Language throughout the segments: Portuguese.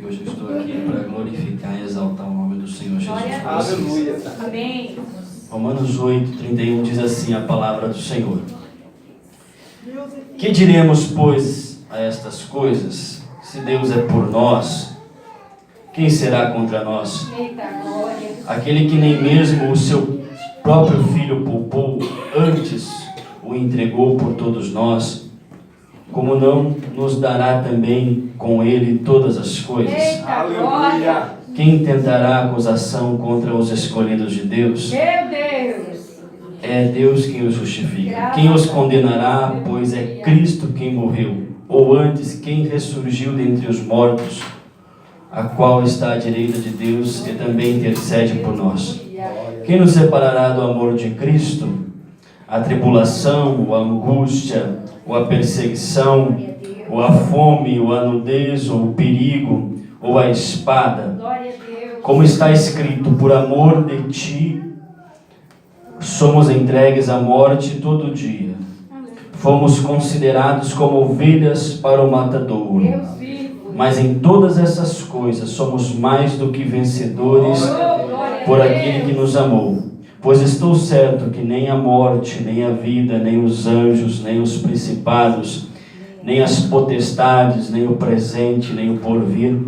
E hoje eu estou aqui para glorificar e exaltar o nome do Senhor Jesus. Aleluia. Amém. Romanos 8:31 diz assim a palavra do Senhor. Que diremos, pois, a estas coisas? Se Deus é por nós, quem será contra nós? Eita glória. Aquele que nem mesmo o seu próprio Filho poupou, antes o entregou por todos nós, como não nos dará também com ele todas as coisas? Eita glória. Quem tentará acusação contra os escolhidos de Deus? Meu Deus. É Deus quem os justifica. Quem os condenará? Pois é Cristo quem morreu, ou antes, quem ressurgiu dentre os mortos, a qual está à direita de Deus e também intercede por nós. Quem nos separará do amor de Cristo? A tribulação, ou a angústia, ou a perseguição, ou a fome, ou a nudez, ou o perigo, ou a espada. Glória a Deus. Como está escrito, por amor de ti, somos entregues à morte todo dia. Fomos considerados como ovelhas para o matadouro. Deus vivo. Mas em todas essas coisas somos mais do que vencedores por aquele que nos amou. Pois estou certo que nem a morte, nem a vida, nem os anjos, nem os principados, nem as potestades, nem o presente, nem o porvir,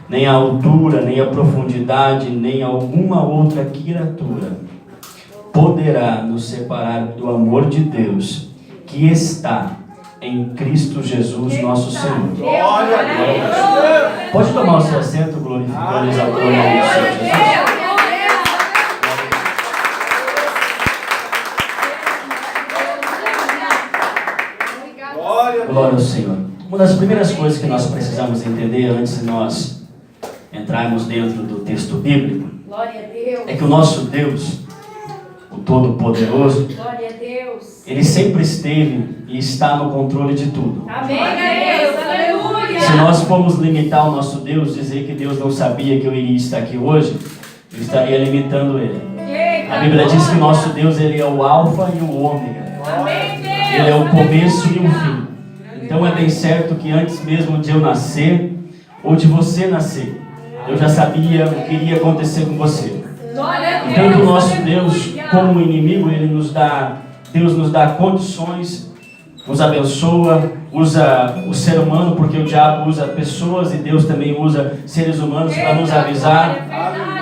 nem a altura, nem a profundidade, nem alguma outra criatura poderá nos separar do amor de Deus que está em Cristo Jesus, nosso Senhor. Glória a Deus. Pode tomar o seu assento, glorificando e exaltando o nome do Senhor Jesus. Glória ao Senhor. Uma das primeiras coisas que nós precisamos entender antes de nós entrarmos dentro do texto bíblico Glória a Deus. é que o nosso Deus, o Todo-Poderoso, Glória a Deus. Ele sempre esteve e está no controle de tudo. Amém, Deus. Aleluia. Se nós formos limitar o nosso Deus, dizer que Deus não sabia que eu iria estar aqui hoje, eu estaria limitando Ele. A Bíblia diz que o nosso Deus, Ele é o alfa e o ômega. Amém, Deus. Ele é o começo e o fim. Então é bem certo que antes mesmo de eu nascer, ou de você nascer, eu já sabia o que iria acontecer com você. Glória a Deus. Então o nosso Deus, como inimigo, Deus nos dá condições, nos abençoa, usa o ser humano, porque o diabo usa pessoas e Deus também usa seres humanos para nos avisar,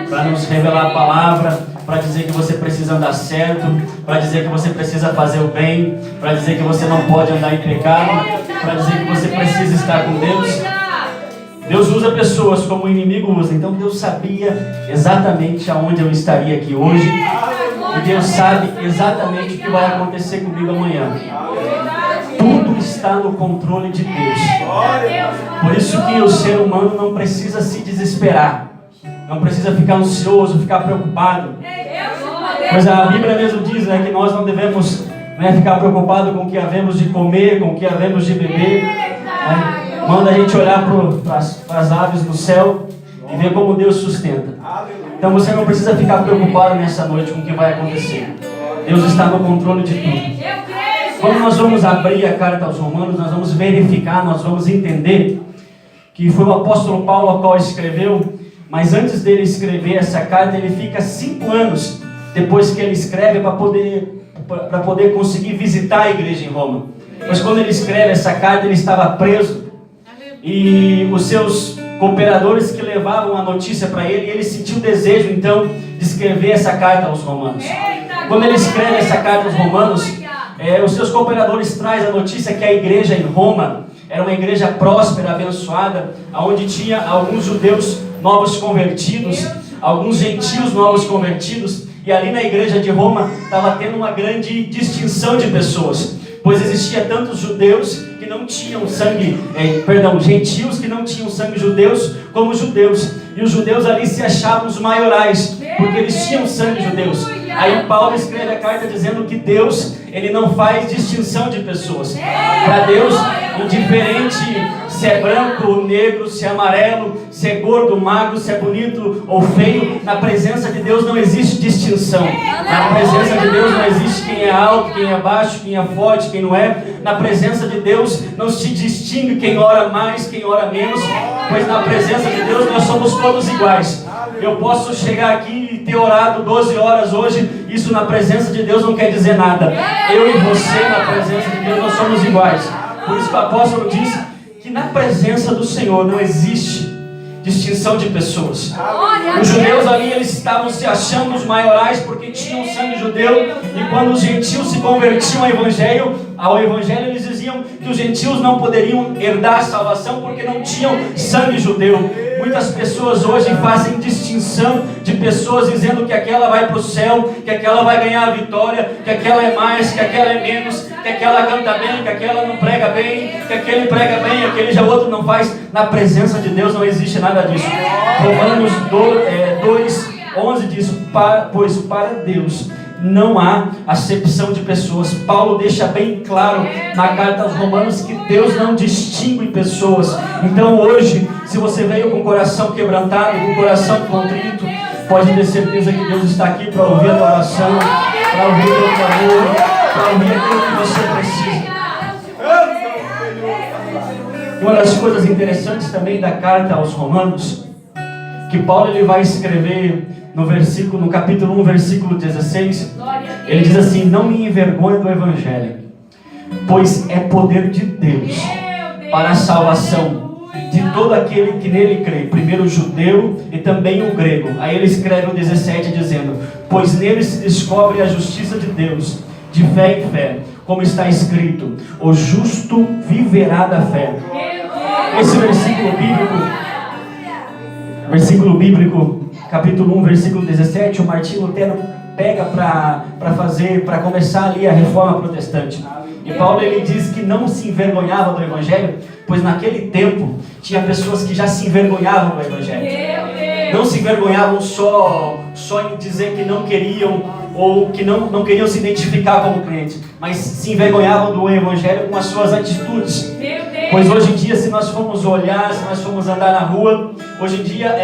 para nos revelar a palavra, para dizer que você precisa andar certo, para dizer que você precisa fazer o bem, para dizer que você não pode andar em pecado, para dizer que você precisa estar com Deus. Deus usa pessoas como o inimigo usa. Então Deus sabia exatamente aonde eu estaria aqui hoje, e Deus sabe exatamente o que vai acontecer comigo amanhã. Tudo está no controle de Deus. Por isso que o ser humano não precisa se desesperar, não precisa ficar ansioso, ficar preocupado. Pois a Bíblia mesmo diz, que nós não devemos ficar preocupados com o que havemos de comer, com o que havemos de beber. Manda a gente olhar para as aves do céu e ver como Deus sustenta. Então você não precisa ficar preocupado nessa noite com o que vai acontecer. Deus está no controle de tudo. Quando nós vamos abrir a carta aos Romanos, nós vamos verificar, nós vamos entender que foi o apóstolo Paulo a qual escreveu, mas antes dele escrever essa carta, ele fica 5 anos depois que ele escreve para poder conseguir visitar a igreja em Roma. Mas quando ele escreve essa carta, ele estava preso, e os seus cooperadores que levavam a notícia para ele, ele sentiu o desejo então de escrever essa carta aos Romanos. Quando ele escreve essa carta aos Romanos, os seus cooperadores trazem a notícia que a igreja em Roma era uma igreja próspera, abençoada, onde tinha alguns judeus novos convertidos, alguns gentios novos convertidos, e ali na igreja de Roma estava tendo uma grande distinção de pessoas, pois existia tantos judeus que não tinham sangue, gentios que não tinham sangue judeus, como judeus, e os judeus ali se achavam os maiorais, porque eles tinham sangue judeus. Aí Paulo escreve a carta dizendo que Deus, ele não faz distinção de pessoas. Para Deus, indiferente se é branco ou negro, se é amarelo, se é gordo, magro, se é bonito ou feio, na presença de Deus não existe distinção. Na presença de Deus não existe quem é alto, quem é baixo, quem é forte, quem não é. Na presença de Deus não se distingue quem ora mais, quem ora menos, pois na presença de Deus não nós somos todos iguais. Eu posso chegar aqui e ter orado 12 horas hoje, isso na presença de Deus não quer dizer nada. Eu e você na presença de Deus nós somos iguais. Por isso que o apóstolo diz que na presença do Senhor não existe distinção de pessoas. Os judeus ali, eles estavam se achando os maiorais porque tinham sangue judeu, e quando os gentios se convertiam ao evangelho, eles diziam que os gentios não poderiam herdar a salvação porque não tinham sangue judeu. Muitas pessoas hoje fazem distinção de pessoas, dizendo que aquela vai para o céu, que aquela vai ganhar a vitória, que aquela é mais, que aquela é menos, que aquela canta bem, que aquela não prega bem, que aquele prega bem, aquele já outro não faz. Na presença de Deus não existe nada disso. Romanos 2:11 diz: pois para Deus não há acepção de pessoas. Paulo deixa bem claro na carta aos Romanos que Deus não distingue pessoas. Então hoje, se você veio com o coração quebrantado, com o coração contrito, pode ter certeza que Deus está aqui para ouvir a tua oração, para ouvir o teu clamor, para ouvir aquilo que você precisa. Uma das coisas interessantes também da carta aos Romanos, que Paulo ele vai escrever no capítulo 1, versículo 16, ele diz assim: não me envergonhe do Evangelho, pois é poder de Deus para a salvação de todo aquele que nele crê, primeiro o judeu e também o grego. Aí ele escreve o 17 dizendo: pois nele se descobre a justiça de Deus, de fé em fé, como está escrito: o justo viverá da fé. Esse versículo bíblico, capítulo 1, versículo 17, o Martinho Lutero pega para começar ali a reforma protestante. E Paulo ele diz que não se envergonhava do Evangelho, pois naquele tempo tinha pessoas que já se envergonhavam do Evangelho. Não se envergonhavam só em dizer que não queriam, ou que não queriam se identificar como crente, mas se envergonhavam do Evangelho com as suas atitudes. Pois hoje em dia, se nós formos olhar, se nós formos andar na rua, hoje em dia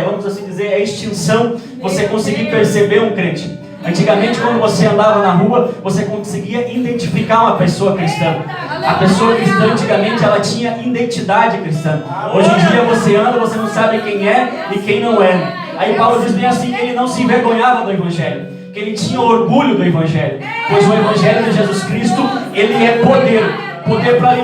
vamos assim dizer, é extinção você conseguir perceber um crente. Antigamente, quando você andava na rua, você conseguia identificar uma pessoa cristã. A pessoa cristã, antigamente, ela tinha identidade cristã. Hoje em dia, você anda, você não sabe quem é e quem não é. Aí Paulo diz bem assim, que ele não se envergonhava do Evangelho, que ele tinha orgulho do Evangelho, pois o Evangelho de Jesus Cristo, ele é poder para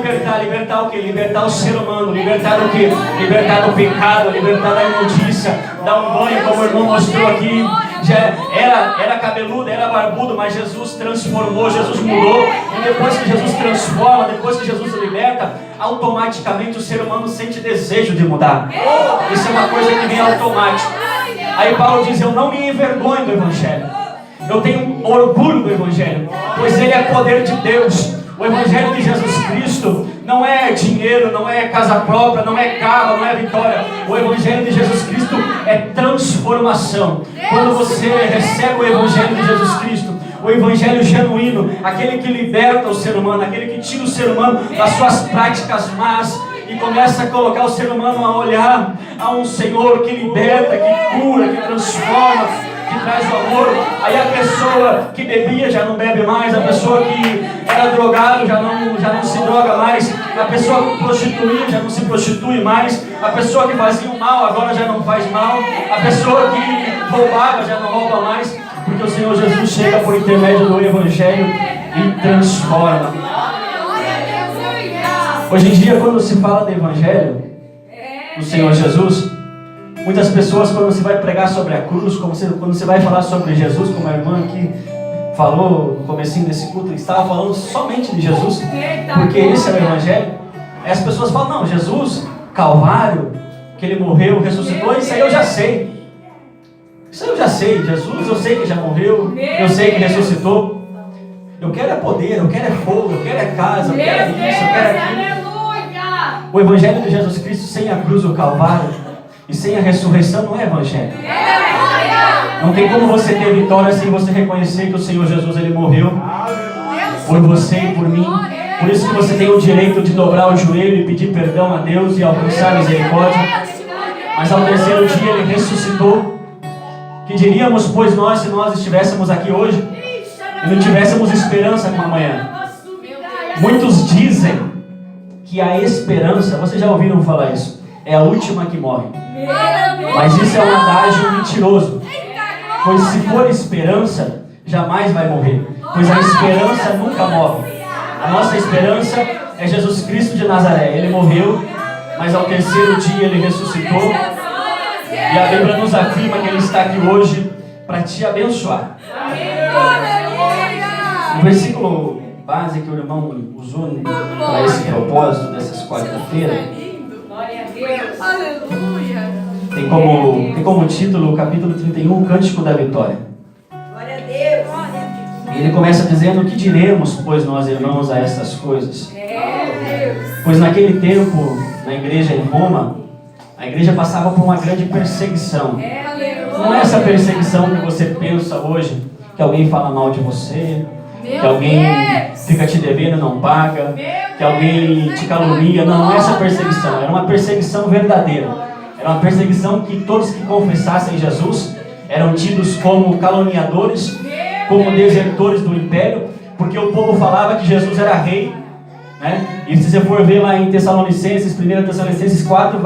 libertar o quê? Libertar o ser humano, libertar o quê? Libertar do pecado, libertar da imundícia, dar um banho, como o irmão mostrou aqui. Já era cabeludo, era barbudo, mas Jesus transformou, Jesus mudou. E depois que Jesus transforma, depois que Jesus liberta, automaticamente o ser humano sente desejo de mudar. Isso é uma coisa que vem automático. Aí Paulo diz: eu não me envergonho do Evangelho, eu tenho orgulho do Evangelho, pois ele é poder de Deus. O Evangelho de Jesus Cristo não é dinheiro, não é casa própria, não é carro, não é vitória. O Evangelho de Jesus Cristo é transformação. Quando você recebe o Evangelho de Jesus Cristo, o Evangelho genuíno, aquele que liberta o ser humano, aquele que tira o ser humano das suas práticas más e começa a colocar o ser humano a olhar a um Senhor que liberta, que cura, que transforma, que traz o amor. Aí a pessoa que bebia já não bebe mais, a pessoa que era drogado já não se droga mais, a pessoa que prostituía já não se prostitui mais, a pessoa que fazia o mal agora já não faz mal, a pessoa que roubava já não rouba mais, porque o Senhor Jesus chega por intermédio do Evangelho e transforma. Hoje em dia, quando se fala do Evangelho do Senhor Jesus, muitas pessoas, quando você vai pregar sobre a cruz, quando você vai falar sobre Jesus, como a irmã aqui falou no comecinho desse culto, estava falando somente de Jesus, porque esse é o Evangelho. Aí as pessoas falam: não, Jesus, Calvário, que ele morreu, ressuscitou, isso aí eu já sei. Isso aí eu já sei. Jesus, eu sei que já morreu, eu sei que ressuscitou. Eu quero é poder, eu quero é fogo, eu quero é casa, eu quero é isso, eu quero é aquilo. O Evangelho de Jesus Cristo sem a cruz do Calvário e sem a ressurreição não é Evangelho. Não tem como você ter vitória sem você reconhecer que o Senhor Jesus ele morreu por você e por mim. Por isso que você tem o direito de dobrar o joelho e pedir perdão a Deus e alcançar misericórdia. Mas ao terceiro dia ele ressuscitou. Que diríamos, pois nós, se nós estivéssemos aqui hoje e não tivéssemos esperança com amanhã? Muitos dizem que a esperança, vocês já ouviram falar isso? é a última que morre. Mas isso é um adágio mentiroso. Pois se for esperança, jamais vai morrer. Pois a esperança nunca morre. A nossa esperança é Jesus Cristo de Nazaré. Ele morreu, mas ao terceiro dia Ele ressuscitou. E a Bíblia nos afirma que Ele está aqui hoje para te abençoar. O versículo base que o irmão usou para esse propósito dessas quarta-feiras tem como título o capítulo 31, Cântico da Vitória. Glória a Deus. Ele começa dizendo: o que diremos, pois, nós irmãos, a essas coisas? Pois naquele tempo, na igreja em Roma, a igreja passava por uma grande perseguição. Não é essa perseguição que você pensa hoje, que alguém fala mal de você, que alguém fica te devendo e não paga, que alguém te calunia. Não é essa perseguição. Era uma perseguição verdadeira. Era uma perseguição que todos que confessassem Jesus eram tidos como caluniadores, como desertores do império, porque o povo falava que Jesus era rei, né? E se você for ver lá em Tessalonicenses, 1 Tessalonicenses 4,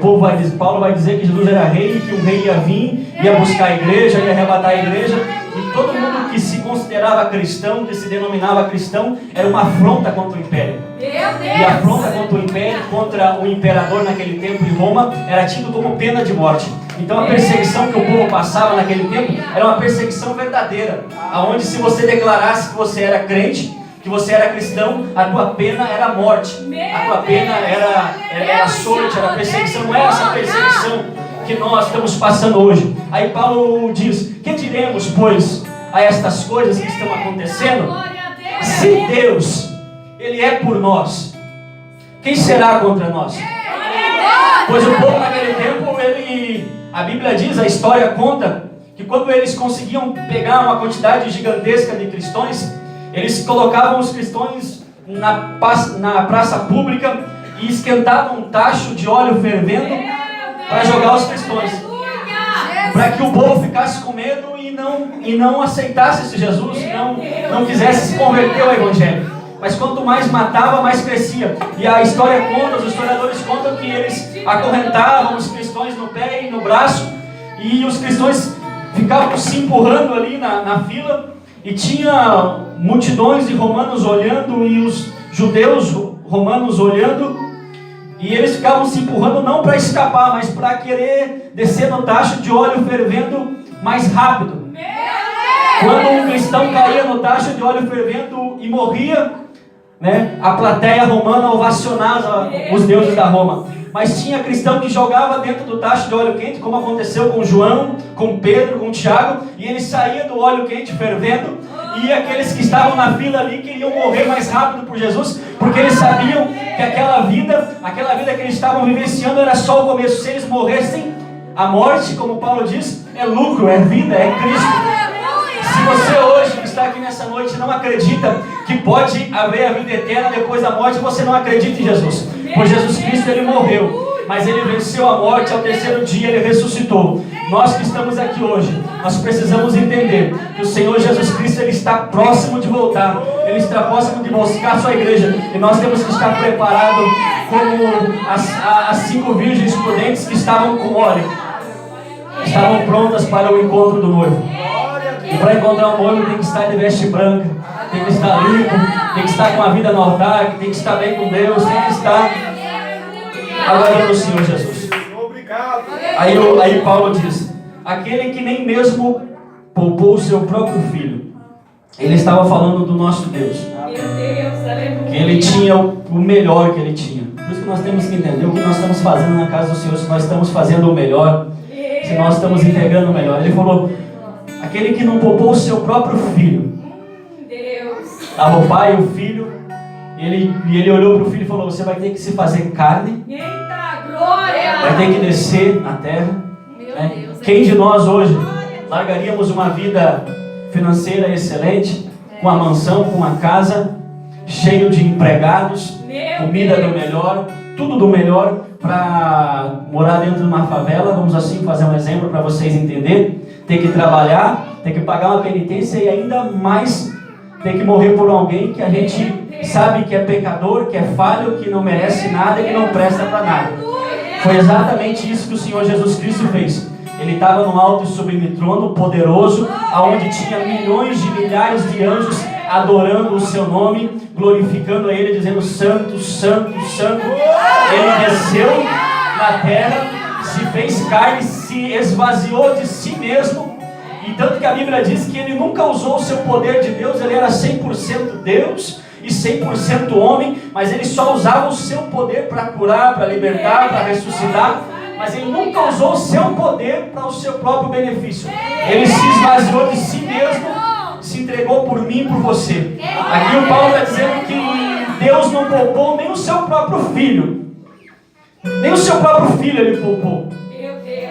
Paulo vai dizer que Jesus era rei, que um rei ia vir, ia buscar a igreja, ia arrebatar a igreja, e todo mundo que se considerava cristão, que se denominava cristão, era uma afronta contra o império. E a afronta contra o império, contra o imperador naquele tempo em Roma, era tido como pena de morte. Então a perseguição que o povo passava naquele tempo era uma perseguição verdadeira, aonde se você declarasse que você era crente, que você era cristão, a tua pena era a morte, a tua pena era açoite, era perseguição. Não é essa perseguição que nós estamos passando hoje. Aí Paulo diz: que diremos, pois, a estas coisas que estão acontecendo? Se Deus, Ele é por nós, quem será contra nós? Pois o povo naquele tempo, a Bíblia diz, a história conta, que quando eles conseguiam pegar uma quantidade gigantesca de cristãos, eles colocavam os cristãos na praça pública e esquentavam um tacho de óleo fervendo para jogar os cristãos, para que o povo ficasse com medo e não aceitasse esse Jesus, não quisesse se converter ao Evangelho. Mas quanto mais matava, mais crescia. E a história conta, os historiadores contam que eles acorrentavam os cristãos no pé e no braço, e os cristãos ficavam se empurrando ali na fila, e tinha multidões de romanos olhando, e os judeus romanos olhando, e eles ficavam se empurrando não para escapar, mas para querer descer no tacho de óleo fervendo mais rápido. Quando um cristão caía no tacho de óleo fervendo e morria, né, a plateia romana ovacionava os deuses da Roma. Mas tinha cristão que jogava dentro do tacho de óleo quente, como aconteceu com João, com Pedro, com Tiago, e ele saía do óleo quente fervendo, e aqueles que estavam na fila ali queriam morrer mais rápido por Jesus, porque eles sabiam que aquela vida que eles estavam vivenciando era só o começo. Se eles morressem, a morte, como Paulo diz, é lucro, é vida, é Cristo. Se você hoje que está aqui nessa noite não acredita que pode haver a vida eterna depois da morte, você não acredita em Jesus. Pois Jesus Cristo, Ele morreu, mas Ele venceu a morte, ao terceiro dia Ele ressuscitou. Nós que estamos aqui hoje, nós precisamos entender que o Senhor Jesus Cristo, Ele está próximo de voltar, Ele está próximo de buscar a sua igreja, e nós temos que estar preparados como as 5 virgens prudentes que estavam com óleo, estavam prontas para o encontro do noivo. E para encontrar um noivo tem que estar de veste branca, tem que estar limpo, tem que estar com a vida no altar, tem que estar bem com Deus, tem que estar adorando o Senhor Jesus. Aí Paulo diz: aquele que nem mesmo poupou o seu próprio filho. Ele estava falando do nosso Deus, que Ele tinha o melhor que Ele tinha. Por isso que nós temos que entender o que nós estamos fazendo na casa do Senhor. Se nós estamos fazendo o melhor, se nós estamos entregando o melhor. Ele falou: aquele que não poupou o seu próprio filho. Estava o pai e o filho, e ele olhou para o filho e falou: você vai ter que se fazer carne, vai ter que descer na terra, né? Quem de nós hoje largaríamos uma vida financeira excelente, com a mansão, com a casa, cheio de empregados, comida do melhor, tudo do melhor, para morar dentro de uma favela? Vamos assim fazer um exemplo para vocês entenderem. Ter que trabalhar, ter que pagar uma penitência e ainda mais ter que morrer por alguém que a gente sabe que é pecador, que é falho, que não merece nada e que não presta para nada. Foi exatamente isso que o Senhor Jesus Cristo fez. Ele estava no alto e sublime trono, poderoso, aonde tinha milhões de milhares de anjos adorando o seu nome, glorificando a Ele, dizendo santo, santo, santo. Ele desceu na terra, se fez carne, se esvaziou de si mesmo, e tanto que a Bíblia diz que Ele nunca usou o seu poder de Deus. Ele era 100% Deus e 100% homem, mas Ele só usava o seu poder para curar, para libertar, para ressuscitar, mas Ele nunca usou o seu poder para o seu próprio benefício. Ele se esvaziou de si mesmo, se entregou por mim e por você. Aqui o Paulo está dizendo que Deus não poupou nem o seu próprio filho. Nem o seu próprio filho Ele poupou.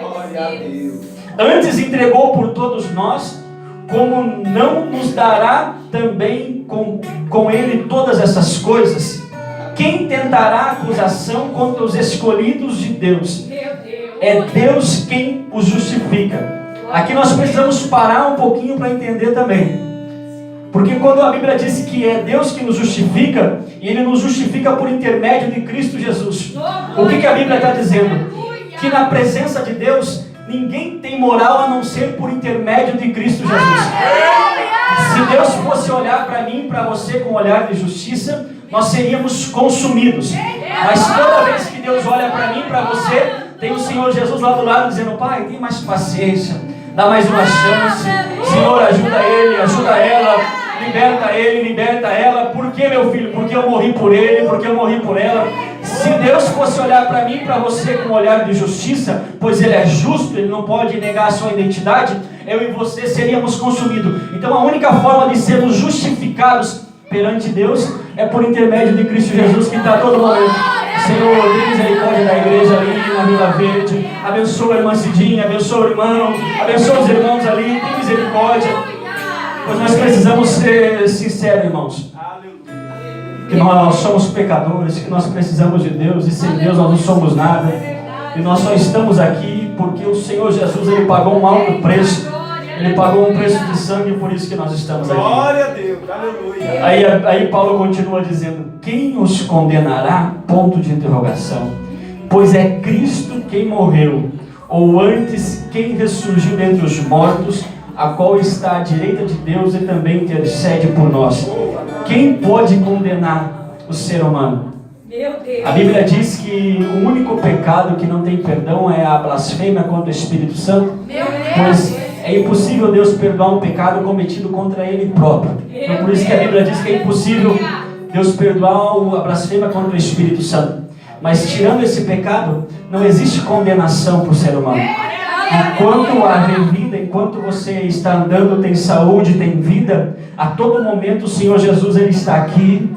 Glória a Deus. Antes entregou por todos nós, como não nos dará também com Ele todas essas coisas? Quem tentará acusação contra os escolhidos de Deus? É Deus quem os justifica. Aqui nós precisamos parar um pouquinho para entender também. Porque quando a Bíblia diz que é Deus que nos justifica, e Ele nos justifica por intermédio de Cristo Jesus, o que a Bíblia está dizendo? Que na presença de Deus, ninguém tem moral a não ser por intermédio de Cristo Jesus. Se Deus fosse olhar para mim, para você com um olhar de justiça, nós seríamos consumidos. Mas toda vez que Deus olha para mim, para você, tem o Senhor Jesus lá do lado dizendo: Pai, tem mais paciência, dá mais uma chance. Senhor, ajuda ele, ajuda ela, liberta ela. Por que, meu filho? Porque eu morri por ele, porque eu morri por ela. Se Deus fosse olhar para mim e para você com um olhar de justiça, pois Ele é justo, Ele não pode negar a sua identidade, eu e você seríamos consumidos. Então a única forma de sermos justificados perante Deus é por intermédio de Cristo Jesus, que está todo momento. Senhor, tem misericórdia da igreja ali na Vila Verde, abençoa a irmã Cidinha, abençoa o irmão, abençoa os irmãos ali, tem misericórdia, pois nós precisamos ser sinceros, irmãos, que nós somos pecadores, que nós precisamos de Deus, e sem Deus nós não somos nada, e nós só estamos aqui porque o Senhor Jesus, Ele pagou um alto preço, Ele pagou um preço de sangue, por isso que nós estamos aqui. Glória a Deus, aleluia. Aí Paulo continua dizendo: quem os condenará? Ponto de interrogação. Pois é Cristo quem morreu, ou antes quem ressurgiu dentre os mortos, a qual está à direita de Deus e também intercede por nós. Quem pode condenar o ser humano? A Bíblia diz que o único pecado que não tem perdão é a blasfêmia contra o Espírito Santo, pois é impossível Deus perdoar um pecado cometido contra Ele próprio. Então por isso que a Bíblia diz que é impossível Deus perdoar a blasfêmia contra o Espírito Santo. Mas tirando esse pecado, não existe condenação para o ser humano. Enquanto há vida, enquanto você está andando, tem saúde, tem vida, a todo momento o Senhor Jesus, Ele está aqui.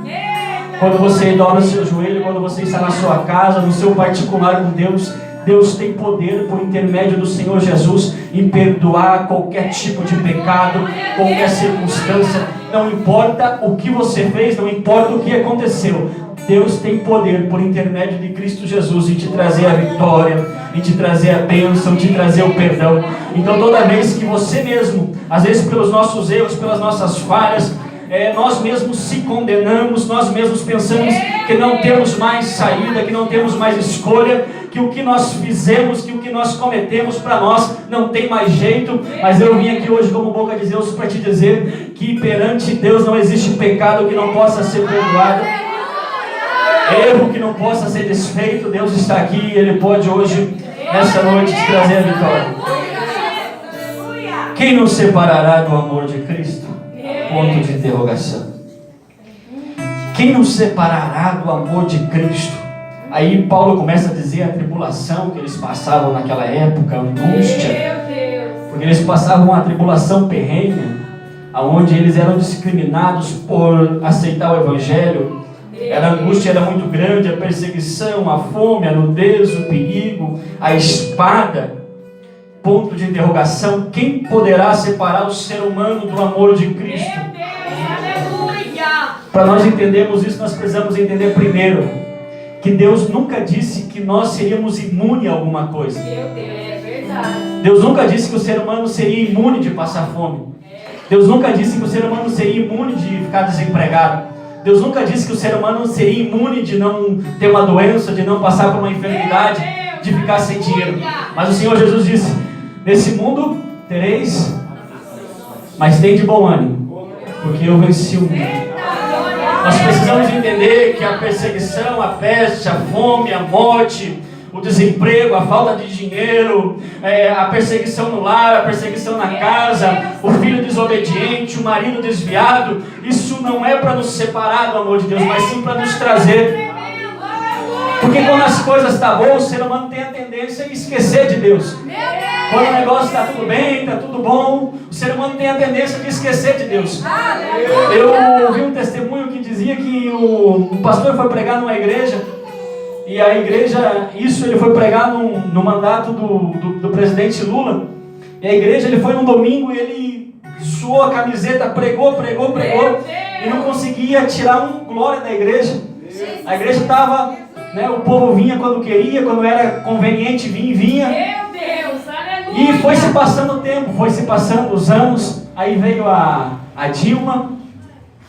Quando você dobra o seu joelho, quando você está na sua casa, no seu particular com Deus, Deus tem poder por intermédio do Senhor Jesus em perdoar qualquer tipo de pecado, qualquer circunstância. Não importa o que você fez, não importa o que aconteceu, Deus tem poder por intermédio de Cristo Jesus em te trazer a vitória, em te trazer a bênção, em te trazer o perdão. Então toda vez que você mesmo, às vezes pelos nossos erros, pelas nossas falhas, nós mesmos se condenamos, nós mesmos pensamos que não temos mais saída, que não temos mais escolha, que o que nós fizemos, que o que nós cometemos para nós não tem mais jeito. Mas eu vim aqui hoje como boca de Deus para te dizer que perante Deus não existe pecado que não possa ser perdoado, erro que não possa ser desfeito. Deus está aqui, Ele pode hoje, nessa noite, te trazer a vitória. Quem nos separará do amor de Cristo? Ponto de interrogação. Quem nos separará do amor de Cristo? Aí Paulo começa a dizer a tribulação que eles passavam naquela época, a angústia, porque eles passavam uma tribulação perrenha, onde eles eram discriminados por aceitar o Evangelho. A angústia era muito grande, a perseguição, a fome, a nudez, o perigo, a espada. Ponto de interrogação: quem poderá separar o ser humano do amor de Cristo? Para nós entendermos isso, nós precisamos entender primeiro que Deus nunca disse que nós seríamos imunes a alguma coisa. Deus nunca disse que o ser humano seria imune de passar fome. Deus nunca disse que o ser humano seria imune de ficar desempregado. Deus nunca disse que o ser humano seria imune de não ter uma doença, de não passar por uma enfermidade, de ficar sem dinheiro. Mas o Senhor Jesus disse: nesse mundo tereis, mas tem de bom ânimo, porque eu venci o mundo. Nós precisamos entender que a perseguição, a peste, a fome, a morte, o desemprego, a falta de dinheiro, a perseguição no lar, a perseguição na casa, o filho desobediente, o marido desviado, isso não é para nos separar do amor de Deus, mas sim para nos trazer. Porque quando as coisas estão boas, o ser humano tem a tendência a esquecer de Deus. Quando o negócio está tudo bem, está tudo bom, o ser humano tem a tendência de esquecer de Deus. Eu ouvi um testemunho que dizia que o pastor foi pregar numa igreja, e a igreja, ele foi pregar no mandato do presidente Lula, e a igreja, ele foi num domingo e ele suou a camiseta, pregou, e não conseguia tirar um glória da igreja. A igreja estava, o povo vinha quando queria, quando era conveniente vinha. Meu Deus, aleluia. E foi se passando o tempo, foi se passando os anos, aí veio a Dilma,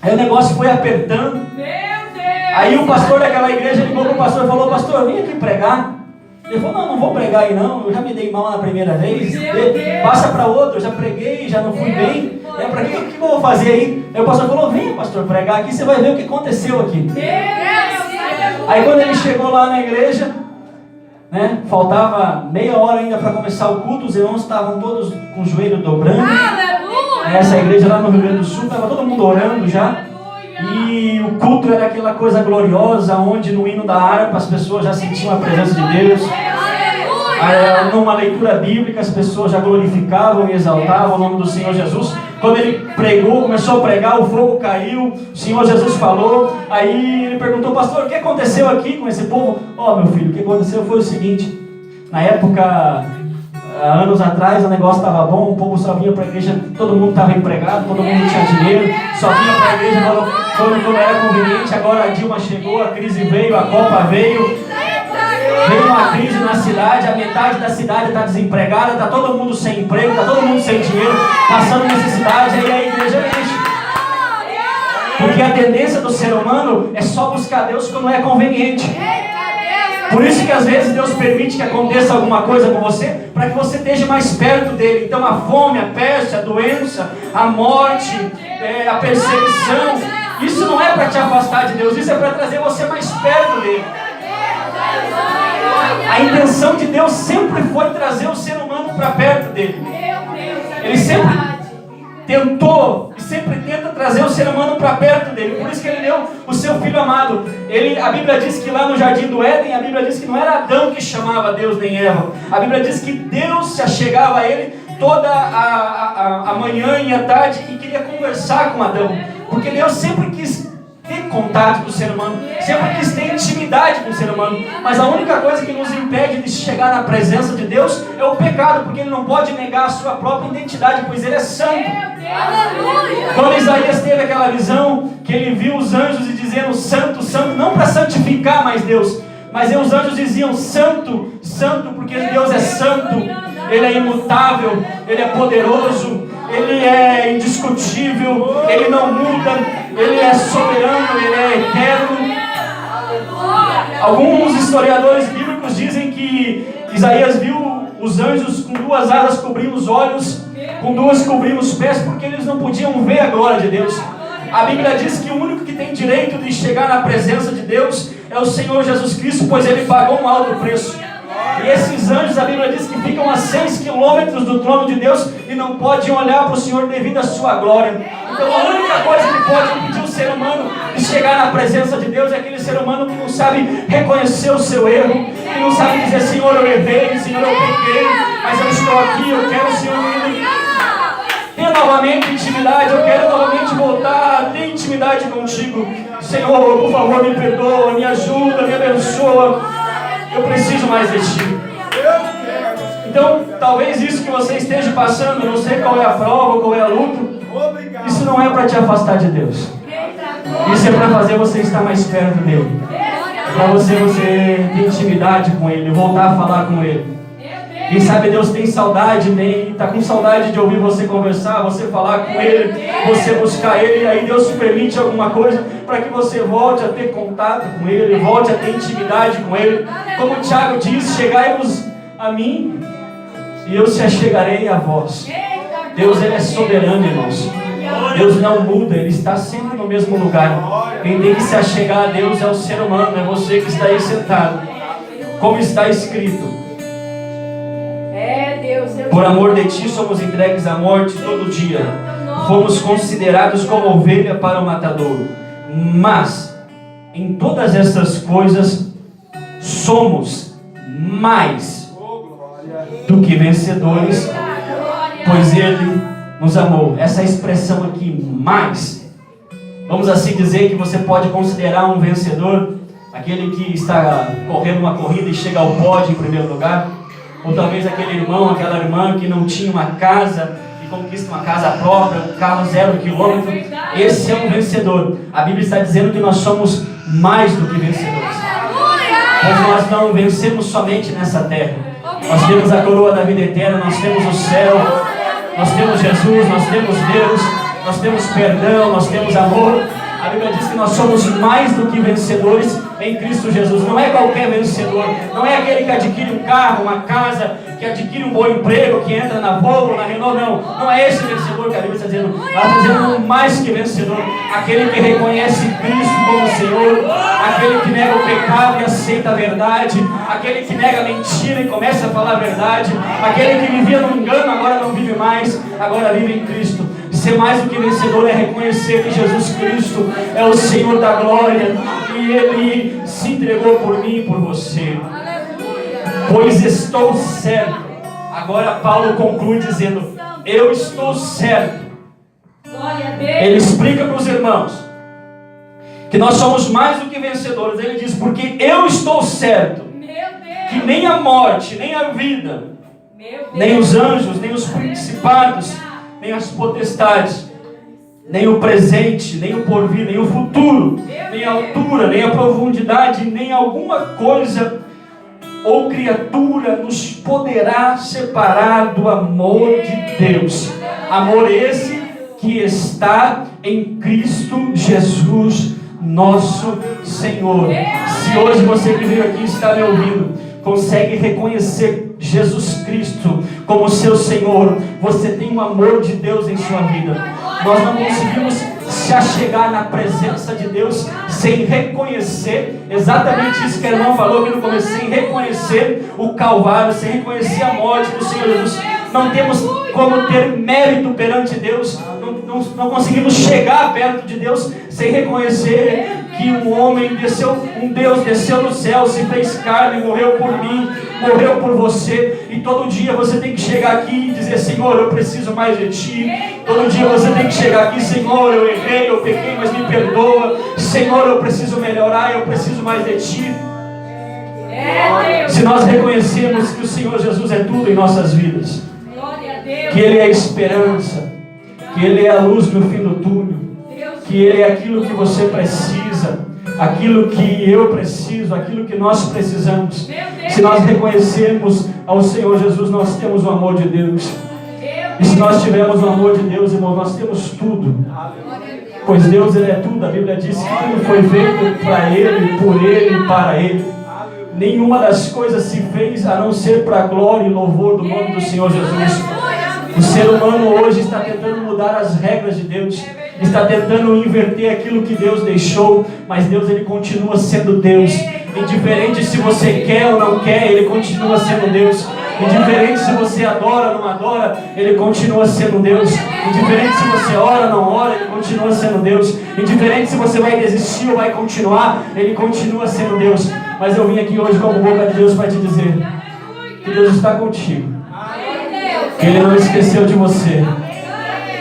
aí o negócio foi apertando. Meu Deus. Aí o pastor daquela igreja ligou para o pastor e falou: pastor, vem aqui pregar. Ele falou: não vou pregar aí não, eu já me dei mal na primeira vez, passa para outra, eu já preguei, já não fui bem, para que eu vou fazer aí? Aí o pastor falou: venha pastor pregar aqui, você vai ver o que aconteceu aqui. Meu Deus, aleluia. Aí quando ele chegou lá na igreja, faltava meia hora ainda para começar o culto, os irmãos estavam todos com o joelho dobrando. Aleluia. Essa igreja lá no Rio Grande do Sul, estava todo mundo orando já. E o culto era aquela coisa gloriosa, onde no hino da harpa as pessoas já sentiam a presença de Deus. Numa leitura bíblica as pessoas já glorificavam e exaltavam o nome do Senhor Jesus. Quando ele pregou, começou a pregar, o fogo caiu, o Senhor Jesus falou. Aí ele perguntou: pastor, o que aconteceu aqui com esse povo? Meu filho, o que aconteceu foi o seguinte: na época, anos atrás, o negócio estava bom, o povo só vinha para a igreja, todo mundo estava empregado, todo mundo tinha dinheiro, só vinha para a igreja quando era conveniente. Agora a Dilma chegou, a crise veio, a Copa veio uma crise na cidade, a metade da cidade está desempregada, está todo mundo sem emprego, está todo mundo sem dinheiro, passando necessidade, aí a igreja enche. Porque a tendência do ser humano é só buscar Deus quando é conveniente. Por isso que às vezes Deus permite que aconteça alguma coisa com você, para que você esteja mais perto dele. Então a fome, a peste, a doença, a morte, a perseguição, isso não é para te afastar de Deus, isso é para trazer você mais perto dele. A intenção de Deus sempre foi trazer o ser humano para perto dele. Ele sempre tentou e sempre tenta trazer o ser humano para perto dele. Por isso que ele deu o seu Filho amado. A Bíblia diz que lá no Jardim do Éden, a Bíblia diz que não era Adão que chamava Deus nem Eva. A Bíblia diz que Deus se achegava a ele toda a manhã e a tarde e queria conversar com Adão. Porque Deus sempre quis ter contato com o ser humano, sempre quis ter intimidade com o ser humano. Mas a única coisa que nos impede de chegar na presença de Deus é o pecado, porque ele não pode negar a sua própria identidade, pois ele é santo. Quando Isaías teve aquela visão, que ele viu os anjos e dizendo santo, santo, não para santificar mais Deus, mas os anjos diziam santo, santo, porque Deus é santo, ele é imutável, ele é poderoso, ele é indiscutível, ele não muda, ele é soberano, ele é eterno. Alguns historiadores bíblicos dizem que Isaías viu os anjos com 2 asas cobrindo os olhos, com 2 cobrindo os pés, porque eles não podiam ver a glória de Deus. A Bíblia diz que o único que tem direito de chegar na presença de Deus é o Senhor Jesus Cristo, pois ele pagou um alto preço. E esses anjos, a Bíblia diz que ficam a 6 quilômetros do trono de Deus e não podem olhar para o Senhor devido à sua glória. Então a única coisa que pode impedir o ser humano de chegar na presença de Deus é aquele ser humano que não sabe reconhecer o seu erro, que não sabe dizer: Senhor, eu errei, Senhor, eu pequei, mas eu estou aqui, eu quero, Senhor, ter novamente intimidade, eu quero novamente voltar a ter intimidade contigo. Senhor, por favor, me perdoa, me ajuda, me abençoa. Eu preciso mais de ti. Então, talvez isso que você esteja passando, não sei qual é a prova, qual é a luta, isso não é para te afastar de Deus. Isso é para fazer você estar mais perto dele. Para você ter intimidade com ele, voltar a falar com ele. Quem sabe Deus tem saudade, está com saudade de ouvir você conversar, você falar com Ele, você buscar Ele, e aí Deus permite alguma coisa para que você volte a ter contato com Ele, volte a ter intimidade com Ele. Como o Tiago diz, chegai-vos a mim e eu se achegarei a vós. Deus, Ele é soberano, irmãos. Deus não muda, Ele está sempre no mesmo lugar. Quem tem que se achegar a Deus é o ser humano, é você que está aí sentado. Como está escrito: por amor de ti somos entregues à morte todo dia. Fomos considerados como ovelha para o matadouro. Mas em todas essas coisas somos mais do que vencedores, pois Ele nos amou. Essa expressão aqui, mais, vamos assim dizer que você pode considerar um vencedor aquele que está correndo uma corrida e chega ao pódio em primeiro lugar. Ou talvez aquele irmão, aquela irmã que não tinha uma casa e conquista uma casa própria, um carro 0 quilômetro. Esse é um vencedor. A Bíblia está dizendo que nós somos mais do que vencedores. Mas nós não vencemos somente nessa terra. Nós temos a coroa da vida eterna, nós temos o céu, nós temos Jesus, nós temos Deus, nós temos perdão, nós temos amor. A Bíblia diz que nós somos mais do que vencedores em Cristo Jesus. Não é qualquer vencedor, não é aquele que adquire um carro, uma casa, que adquire um bom emprego, que entra na Volvo, na Renault, não. Não é esse vencedor que a Bíblia está dizendo. Ela está dizendo um mais que vencedor. Aquele que reconhece Cristo como Senhor, aquele que nega o pecado e aceita a verdade, aquele que nega a mentira e começa a falar a verdade, aquele que vivia no engano, agora não vive mais, agora vive em Cristo. Ser mais do que vencedor é reconhecer que Jesus Cristo é o Senhor da glória e Ele se entregou por mim e por você. Pois estou certo. Agora Paulo conclui dizendo: eu estou certo. Ele explica para os irmãos que nós somos mais do que vencedores. Ele diz: porque eu estou certo que nem a morte, nem a vida, nem os anjos, nem os principados, nem as potestades, nem o presente, nem o porvir, nem o futuro, nem a altura, nem a profundidade, nem alguma coisa ou criatura nos poderá separar do amor de Deus. Amor esse que está em Cristo Jesus, nosso Senhor. Se hoje você que veio aqui está me ouvindo, consegue reconhecer Jesus Cristo como seu Senhor, você tem um amor de Deus em sua vida. Nós não conseguimos se achegar na presença de Deus sem reconhecer exatamente isso que a irmã falou aqui no começo, sem reconhecer o Calvário, sem reconhecer a morte do Senhor Jesus. Não temos como ter mérito perante Deus, não conseguimos chegar perto de Deus sem reconhecer que um Deus desceu do céu, se fez carne, morreu por mim, morreu por você. E todo dia você tem que chegar aqui e dizer: Senhor, eu preciso mais de Ti. Todo dia você tem que chegar aqui: Senhor, eu errei, eu pequei, mas me perdoa. Senhor, eu preciso melhorar, eu preciso mais de Ti. Se nós reconhecemos que o Senhor Jesus é tudo em nossas vidas, que Ele é a esperança, que Ele é a luz no fim do túnel, que Ele é aquilo que você precisa, aquilo que eu preciso, aquilo que nós precisamos. Se nós reconhecermos ao Senhor Jesus, nós temos o amor de Deus. E se nós tivermos o amor de Deus, irmão, nós temos tudo. Pois Deus, Ele é tudo. A Bíblia diz que tudo foi feito para Ele, por Ele e para Ele. Nenhuma das coisas se fez a não ser para a glória e louvor do nome do Senhor Jesus. O ser humano hoje está tentando mudar as regras de Deus, está tentando inverter aquilo que Deus deixou, mas Deus, Ele continua sendo Deus. Indiferente se você quer ou não quer, Ele continua sendo Deus. Indiferente se você adora ou não adora, Ele continua sendo Deus. Indiferente se você ora ou não ora, Ele continua sendo Deus. Indiferente se você vai desistir ou vai continuar, Ele continua sendo Deus. Mas eu vim aqui hoje como boca de Deus para te dizer que Deus está contigo, que Ele não esqueceu de você,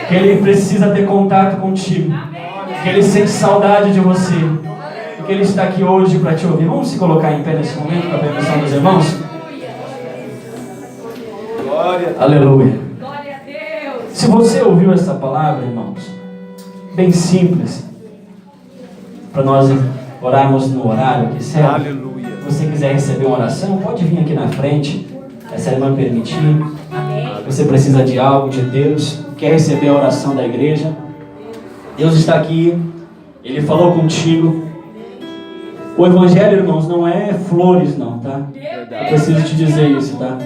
que Ele precisa ter contato contigo, que Ele sente saudade de você, e que Ele está aqui hoje para te ouvir. Vamos se colocar em pé nesse momento para a benção dos irmãos? Glória. Aleluia. Se você ouviu essa palavra, irmãos, bem simples, para nós orarmos no horário aqui, certo? Aleluia. Se você quiser receber uma oração, pode vir aqui na frente. essa irmã permitir. Você precisa de algo de Deus, quer receber a oração da igreja. Deus está aqui, Ele falou contigo. O Evangelho, irmãos, não é flores não, tá? Eu preciso te dizer isso, tá?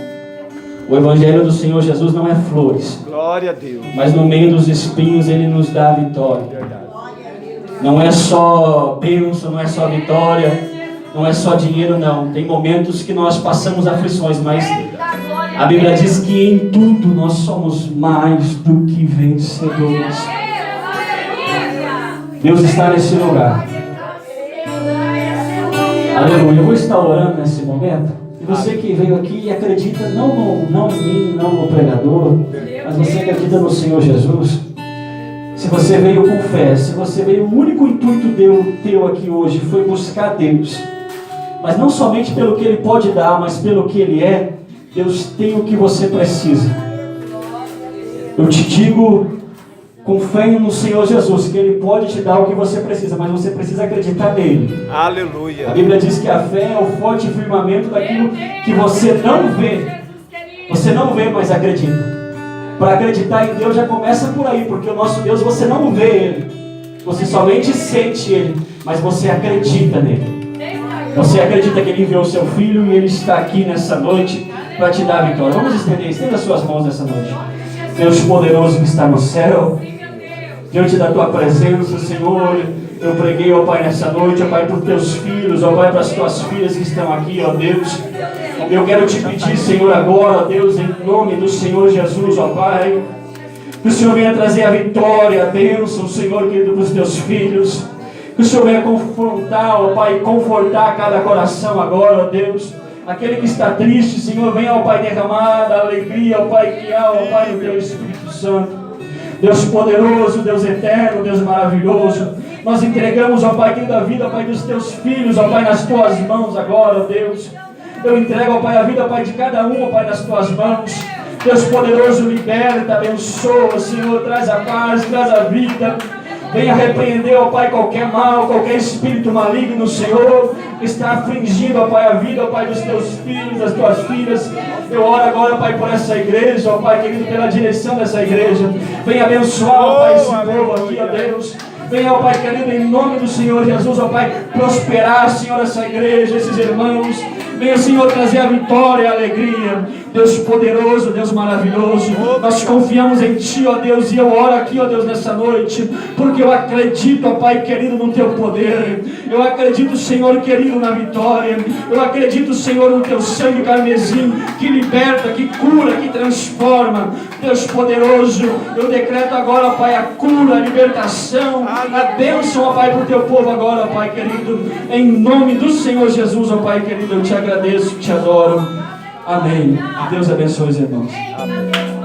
O Evangelho do Senhor Jesus não é flores. Glória a Deus. Mas no meio dos espinhos Ele nos dá a vitória. Verdade. Não é só bênção, não é só vitória, não é só dinheiro, não. Tem momentos que nós passamos aflições, mas a Bíblia diz que em tudo nós somos mais do que vencedores. Deus está nesse lugar. Aleluia. Eu vou estar orando nesse momento. E você que veio aqui e acredita não em mim, não no pregador, mas você acredita no Senhor Jesus. Se você veio com fé, se você veio, o único intuito teu aqui hoje foi buscar Deus. Mas não somente pelo que Ele pode dar, mas pelo que Ele é. Deus tem o que você precisa. Eu te digo com fé no Senhor Jesus, que Ele pode te dar o que você precisa, mas você precisa acreditar nele. Aleluia. A Bíblia diz que a fé é o forte firmamento daquilo que você não vê. Você não vê, mas acredita. Para acreditar em Deus já começa por aí, porque o nosso Deus você não vê Ele. Você somente sente Ele, mas você acredita nele. Você acredita que Ele enviou o seu Filho e Ele está aqui nessa noite para te dar a vitória. Vamos estenda as suas mãos nessa noite. Deus poderoso que está no céu, diante da Tua presença, Senhor, eu preguei, ó Pai, nessa noite, ó Pai, por Teus filhos, ó Pai, para as Tuas filhas que estão aqui, ó Deus. Eu quero te pedir, Senhor, agora, ó Deus, em nome do Senhor Jesus, ó Pai, que o Senhor venha trazer a vitória, a bênção, Senhor, querido, para os Teus filhos. Que o Senhor venha confrontar, ó Pai, confortar cada coração agora, ó Deus. Aquele que está triste, Senhor, venha, ó Pai, derramar a alegria, ó Pai, que há, ó Pai, no Teu Espírito Santo. Deus poderoso, Deus eterno, Deus maravilhoso. Nós entregamos, ó Pai, querido, a vida, ó Pai, dos Teus filhos, ó Pai, nas Tuas mãos agora, ó Deus. Eu entrego, ó Pai, a vida, ó Pai, de cada um, ó Pai, nas Tuas mãos. Deus poderoso, liberta, abençoa, Senhor, traz a paz, traz a vida. Venha repreender, ó Pai, qualquer mal, qualquer espírito maligno, Senhor, que está afligindo, ó Pai, a vida, ó Pai, dos Teus filhos, das Tuas filhas. Eu oro agora, Pai, por essa igreja, ó Pai, querido, pela direção dessa igreja. Venha abençoar, ó Pai, esse povo aqui, ó Deus. Venha, ó Pai, querido, em nome do Senhor Jesus, ó Pai, prosperar, Senhor, essa igreja, esses irmãos. Venha, Senhor, trazer a vitória e a alegria. Deus poderoso, Deus maravilhoso, nós confiamos em Ti, ó Deus, e eu oro aqui, ó Deus, nessa noite, porque eu acredito, ó Pai querido, no Teu poder. Eu acredito, Senhor querido, na vitória. Eu acredito, Senhor, no Teu sangue carmesim, que liberta, que cura, que transforma. Deus poderoso, eu decreto agora, ó Pai, a cura, a libertação, a bênção, ó Pai, para o Teu povo agora, ó Pai querido, em nome do Senhor Jesus, ó Pai querido, eu te agradeço, te adoro. Amém. Deus abençoe os irmãos. Amém.